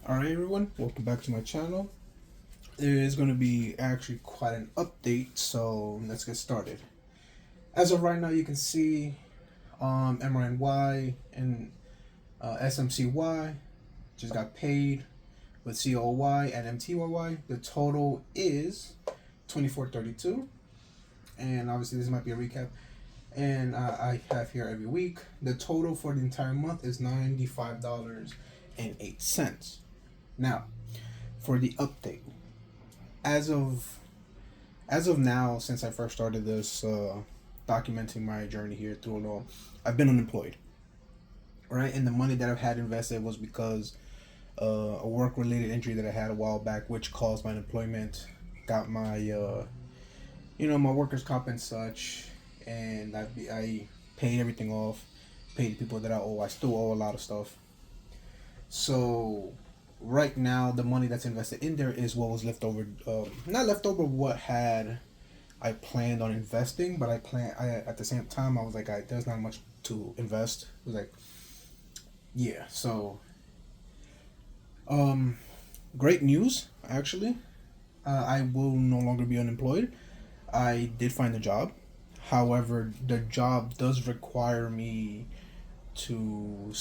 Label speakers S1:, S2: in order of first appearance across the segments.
S1: Alright everyone, welcome back to my channel. There is going to be actually quite an update, so let's get started. As of right now, you can see MRNY and SMCY just got paid with COY and MTYY. The total is 2432, and obviously this might be a recap. And I have here every week. The total for the entire month is $95.08. Now, for the update, as of now, since I first started this documenting my journey here through it all, I've been unemployed, right? And the money that I've had invested was because a work related injury that I had a while back, which caused my unemployment, got my my workers' comp and such, and I paid everything off, paid the people that I owe. I still owe a lot of stuff. So right now, the money that's invested in there is what was left over. Not left over. What had I planned on investing, but I at the same time I was like, there's not much to invest. It was like, yeah. So, um, great news actually. I will no longer be unemployed. I did find a job. However, the job does require me to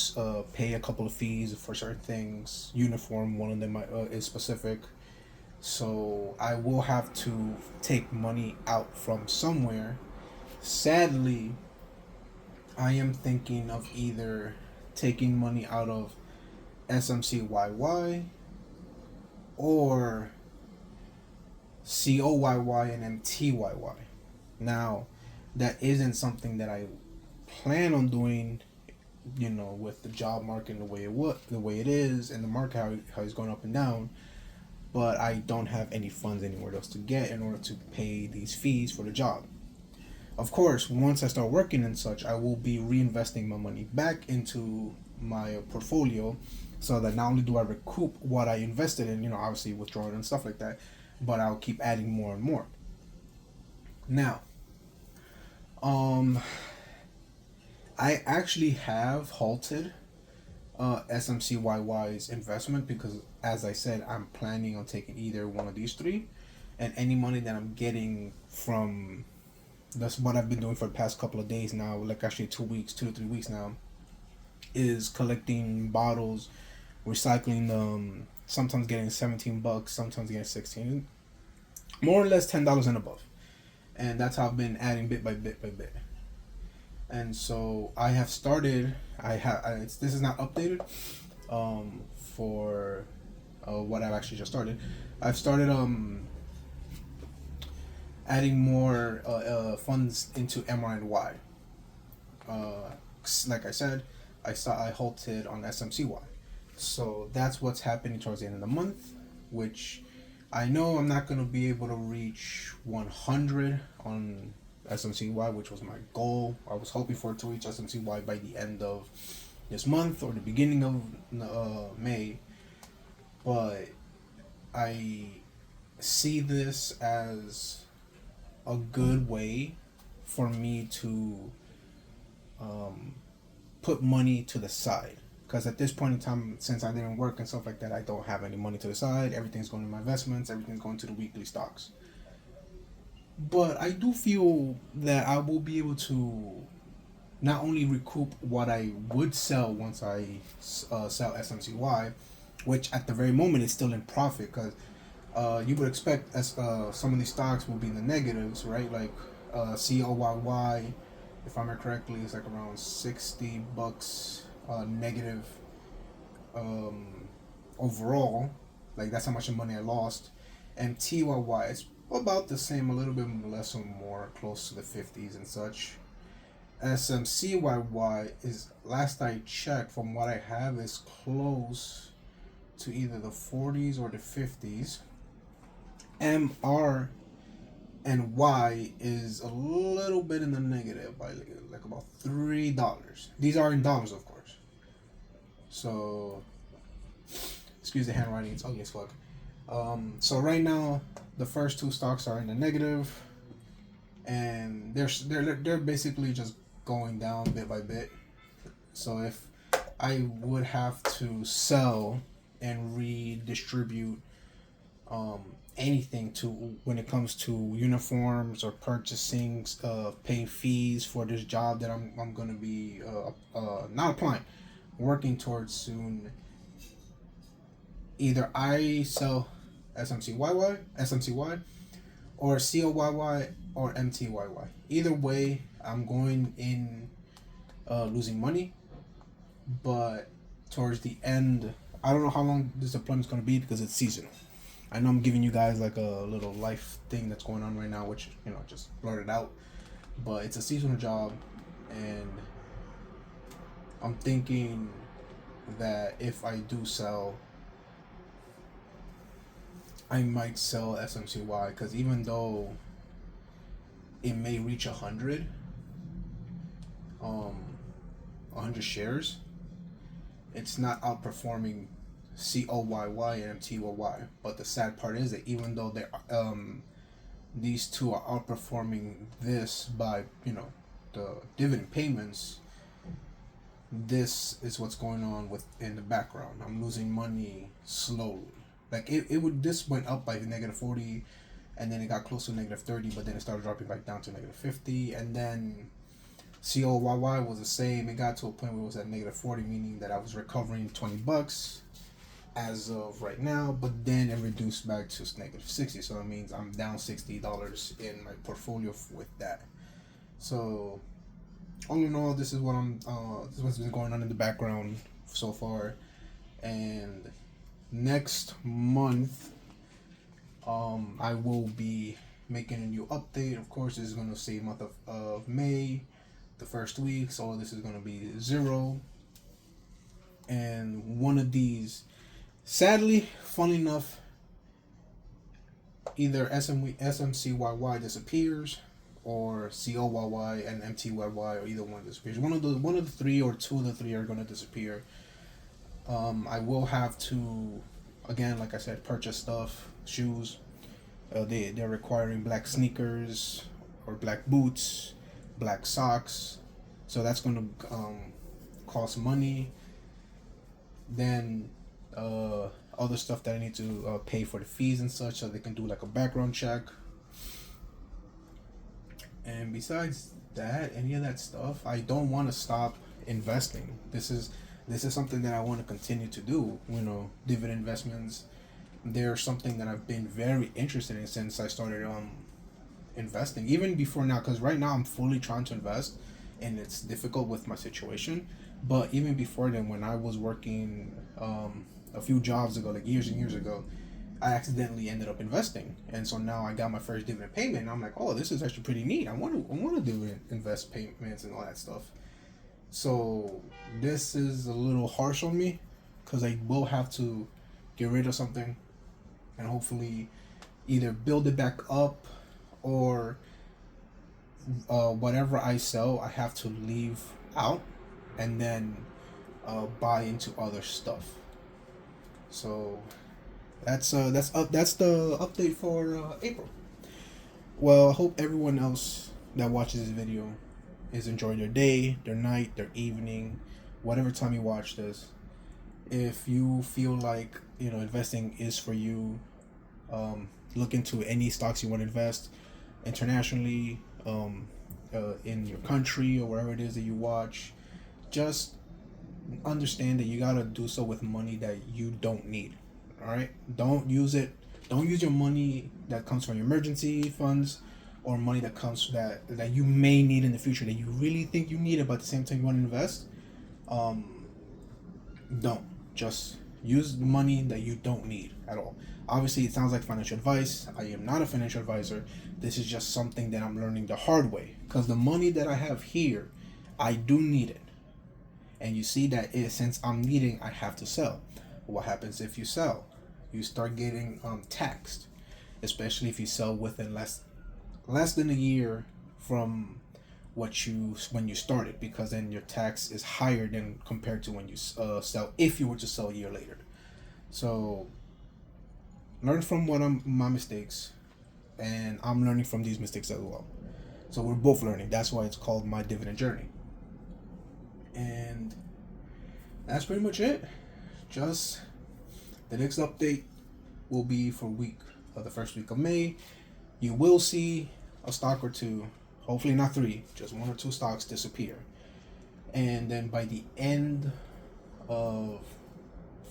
S1: pay a couple of fees for certain things. Uniform, one of them is specific. So I will have to take money out from somewhere. Sadly, I am thinking of either taking money out of SMCYY or COYY and MTYY. Now, that isn't something that I plan on doing, with the job market the way it is, and the market how it's going up and down. But I don't have any funds anywhere else to get in order to pay these fees for the job. Of course, once I start working and such, I will be reinvesting my money back into my portfolio, so that not only do I recoup what I invested in, obviously withdrawing and stuff like that, but I'll keep adding more and more. Now, um, I actually have halted SMCYY's investment because, as I said, I'm planning on taking either one of these three, and any money that I'm getting from that's what I've been doing for the past couple of days now, like actually 2 weeks, 2 to 3 weeks now, is collecting bottles, recycling them. Sometimes getting $17, sometimes getting 16, more or less $10 and above, and that's how I've been adding bit by bit by bit. And so I have started. This is not updated for what I've actually just started. I've started adding more funds into MRNY. Like I said, I halted on SMCY, so that's what's happening towards the end of the month, which I know I'm not gonna be able to reach 100 on SMCY, which was my goal. I was hoping for it to reach SMCY by the end of this month or the beginning of May, but I see this as a good way for me to put money to the side. Because at this point in time, since I didn't work and stuff like that, I don't have any money to the side. Everything's going to my investments, everything's going to the weekly stocks. But I do feel that I will be able to not only recoup what I would sell once I sell SMCY, which at the very moment is still in profit, because you would expect as some of these stocks will be in the negatives, right? Like COYY, if I remember correctly, it's like around $60 negative um, overall. Like that's how much money I lost. And TYY is about the same, a little bit less or more, close to the 50s and such. SMCYY is, last I checked, from what I have, is close to either the 40s or the 50s. MR and Y is a little bit in the negative by like about $3. These are in dollars, of course. So, excuse the handwriting; it's ugly as fuck. So right now, the first two stocks are in the negative, and they're basically just going down bit by bit. So if I would have to sell and redistribute anything to when it comes to uniforms or purchasing, paying fees for this job that I'm gonna be not applying, working towards soon. Either I sell SMCY, or COYY, or MTYY. Either way, I'm going in losing money, but towards the end, I don't know how long this deployment is going to be because it's seasonal. I know I'm giving you guys like a little life thing that's going on right now, which just blurted out, but it's a seasonal job, and I'm thinking that if I do sell, I might sell SMCY because even though it may reach 100 shares, it's not outperforming COYY and MTYY. But the sad part is that even though these two are outperforming this by the dividend payments, this is what's going on with in the background. I'm losing money slowly. Like this went up by -40, and then it got close to -30, but then it started dropping back down to -50, and then COYY was the same. It got to a point where it was at -40, meaning that I was recovering $20 as of right now, but then it reduced back to -60. So that means I'm down $60 in my portfolio with that. So all in all, this is what's been going on in the background so far. And next month, I will be making a new update. Of course, this is going to say month of May, the first week, so this is going to be 0. And one of these, sadly, funny enough, either SMCYY disappears, or COYY and MTYY, or either one disappears. One of the three, or two of the three, are going to disappear. I will have to, again, like I said, purchase stuff, shoes. They're requiring black sneakers or black boots, black socks, so that's going to cost money. Then other stuff that I need to pay for the fees and such, so they can do like a background check. And besides that, any of that stuff, I don't want to stop investing. This is something that I want to continue to do. Dividend investments, they're something that I've been very interested in since I started investing, even before now, because right now I'm fully trying to invest, and it's difficult with my situation. But even before then, when I was working a few jobs ago, like years and years ago, I accidentally ended up investing, and so now I got my first dividend payment, and I'm like, oh, this is actually pretty neat. I want to do invest payments and all that stuff. So this is a little harsh on me, because I will have to get rid of something, and hopefully either build it back up, or whatever I sell, I have to leave out, and then buy into other stuff. So that's the update for April. Well, I hope everyone else that watches this video is enjoying their day, their night, their evening, whatever time you watch this. If you feel like investing is for you, look into any stocks you want to invest internationally, in your country, or wherever it is that you watch. Just understand that you gotta do so with money that you don't need. All right, don't use your money that comes from your emergency funds, or money that comes that you may need in the future, that you really think you need it, but at the same time you want to invest. Don't just use money that you don't need at all. Obviously, it sounds like financial advice. I am not a financial advisor. This is just something that I'm learning the hard way, because the money that I have here, I do need it. And you see that since I'm needing, I have to sell. What happens if you sell? You start getting taxed, especially if you sell within less than a year from when you started, because then your tax is higher than compared to when you sell, if you were to sell a year later. So learn from my mistakes, and I'm learning from these mistakes as well. So we're both learning. That's why it's called My Dividend Journey. And that's pretty much it. Just The next update will be for the first week of May. You will see a stock or two, hopefully not three, just one or two stocks disappear. And then by the end of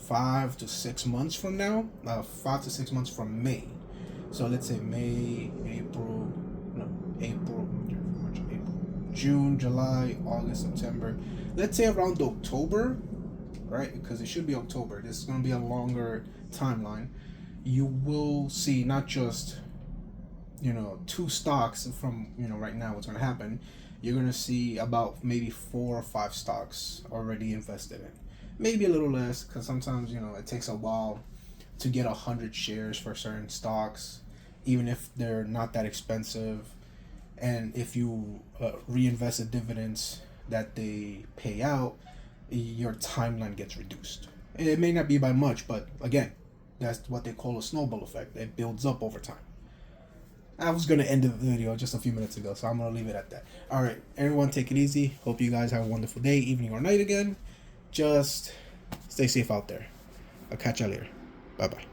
S1: 5 to 6 months from now, 5 to 6 months from May. So let's say May, April, March, April, June, July, August, September. Let's say around October, right? Because it should be October. This is going to be a longer timeline. You will see not just, two stocks from, right now what's going to happen. You're going to see about maybe 4 or 5 stocks already invested in. Maybe a little less, because sometimes, it takes a while to get 100 shares for certain stocks, even if they're not that expensive. And if you reinvest the dividends that they pay out, your timeline gets reduced. It may not be by much, but again, that's what they call a snowball effect. It builds up over time. I was going to end the video just a few minutes ago, so I'm going to leave it at that. All right, everyone, take it easy. Hope you guys have a wonderful day, evening, or night again. Just stay safe out there. I'll catch you later. Bye-bye.